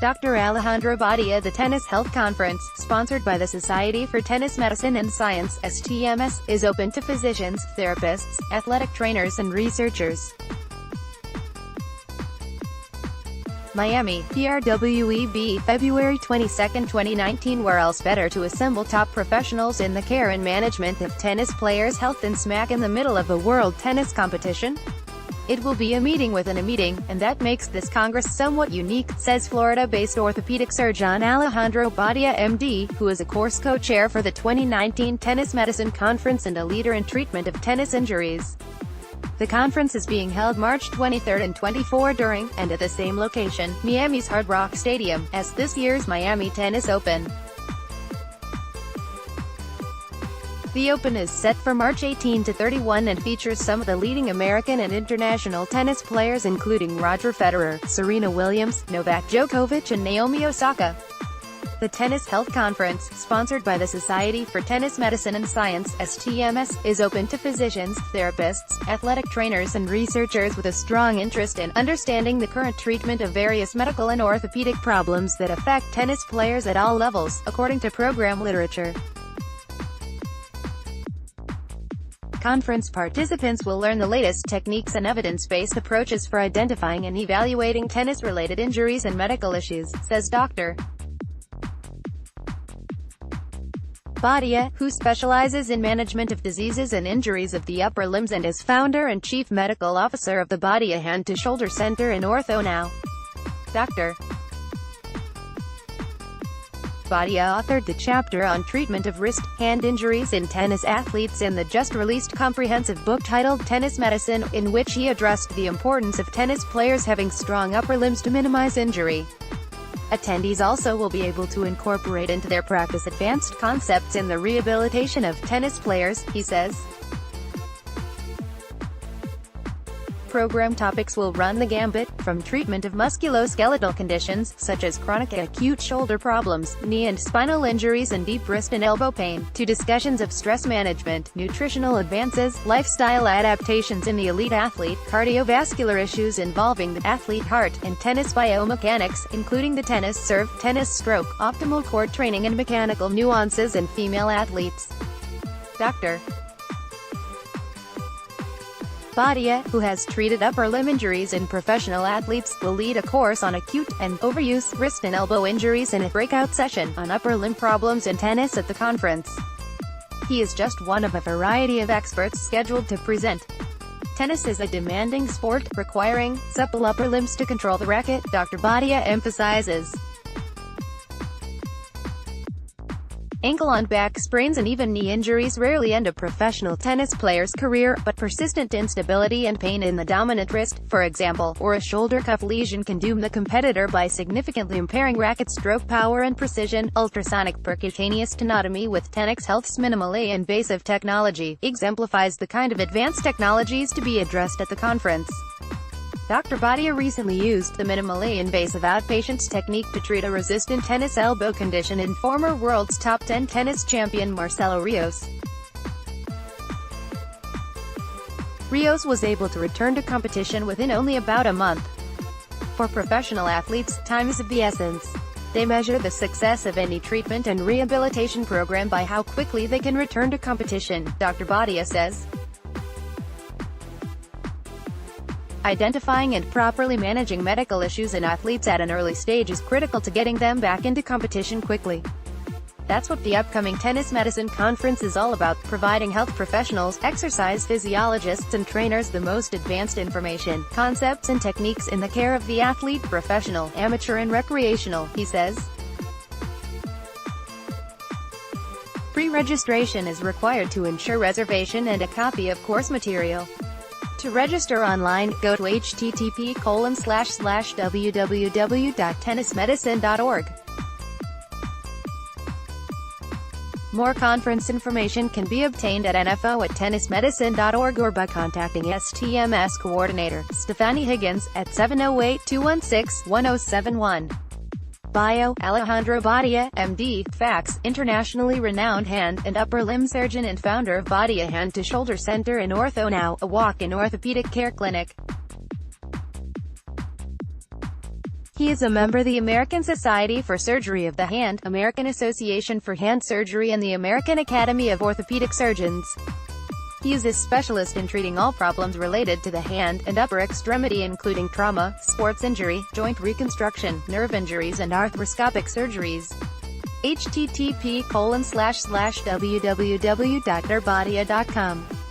Dr. Alejandro Badia. The Tennis Health Conference, sponsored by the Society for Tennis Medicine and Science (STMS), is open to physicians, therapists, athletic trainers and researchers. Miami, PRWEB, February 22, 2019. Where else better to assemble top professionals in the care and management of tennis players' health than smack in the middle of a world tennis competition? It will be a meeting within a meeting, and that makes this Congress somewhat unique, says Florida-based orthopedic surgeon Alejandro Badia, MD, who is a course co-chair for the 2019 Tennis Medicine Conference and a leader in treatment of tennis injuries. The conference is being held March 23 and 24 during, and at the same location, Miami's Hard Rock Stadium, as this year's Miami Tennis Open. The Open is set for March 18 to 31 and features some of the leading American and international tennis players including Roger Federer, Serena Williams, Novak Djokovic and Naomi Osaka. The Tennis Health Conference, sponsored by the Society for Tennis Medicine and Science (STMS), is open to physicians, therapists, athletic trainers and researchers with a strong interest in understanding the current treatment of various medical and orthopedic problems that affect tennis players at all levels, according to program literature. Conference participants will learn the latest techniques and evidence-based approaches for identifying and evaluating tennis-related injuries and medical issues, says Dr. Badia, who specializes in management of diseases and injuries of the upper limbs and is founder and chief medical officer of the Badia Hand to Shoulder Center in Ortho Now. Dr. Badia authored the chapter on treatment of wrist-hand injuries in tennis athletes in the just-released comprehensive book titled Tennis Medicine, in which he addressed the importance of tennis players having strong upper limbs to minimize injury. Attendees also will be able to incorporate into their practice advanced concepts in the rehabilitation of tennis players, he says. Program topics will run the gambit, from treatment of musculoskeletal conditions, such as chronic acute shoulder problems, knee and spinal injuries and deep wrist and elbow pain, to discussions of stress management, nutritional advances, lifestyle adaptations in the elite athlete, cardiovascular issues involving the athlete heart, and tennis biomechanics, including the tennis serve, tennis stroke, optimal court training and mechanical nuances in female athletes. Dr. Badia, who has treated upper limb injuries in professional athletes, will lead a course on acute and overuse wrist and elbow injuries and a breakout session on upper limb problems in tennis at the conference. He is just one of a variety of experts scheduled to present. Tennis is a demanding sport, requiring supple upper limbs to control the racket, Dr. Badia emphasizes. Ankle and back sprains and even knee injuries rarely end a professional tennis player's career, but persistent instability and pain in the dominant wrist, for example, or a shoulder cuff lesion can doom the competitor by significantly impairing racket stroke power and precision. Ultrasonic percutaneous tenotomy with Tennis Health's minimally invasive technology exemplifies the kind of advanced technologies to be addressed at the conference. Dr. Badia recently used the minimally invasive outpatients technique to treat a resistant tennis elbow condition in former world's top 10 tennis champion Marcelo Rios. Rios was able to return to competition within only about a month. For professional athletes, time is of the essence. They measure the success of any treatment and rehabilitation program by how quickly they can return to competition, Dr. Badia says. Identifying and properly managing medical issues in athletes at an early stage is critical to getting them back into competition quickly. That's what the upcoming Tennis Medicine Conference is all about, providing health professionals, exercise physiologists and trainers the most advanced information, concepts and techniques in the care of the athlete, professional, amateur and recreational, he says. Pre-registration is required to ensure reservation and a copy of course material. To register online, go to http://www.tennismedicine.org. More conference information can be obtained at nfo@tennismedicine.org or by contacting STMS coordinator, Stephanie Higgins, at 708-216-1071. Bio, Alejandro Badia, MD, Fax, internationally renowned hand and upper limb surgeon and founder of Badia Hand to Shoulder Center in Ortho Now, a walk-in orthopedic care clinic. He is a member of the American Society for Surgery of the Hand, American Association for Hand Surgery and the American Academy of Orthopedic Surgeons. He is a specialist in treating all problems related to the hand and upper extremity including trauma, sports injury, joint reconstruction, nerve injuries and arthroscopic surgeries. http://www.neurbadia.com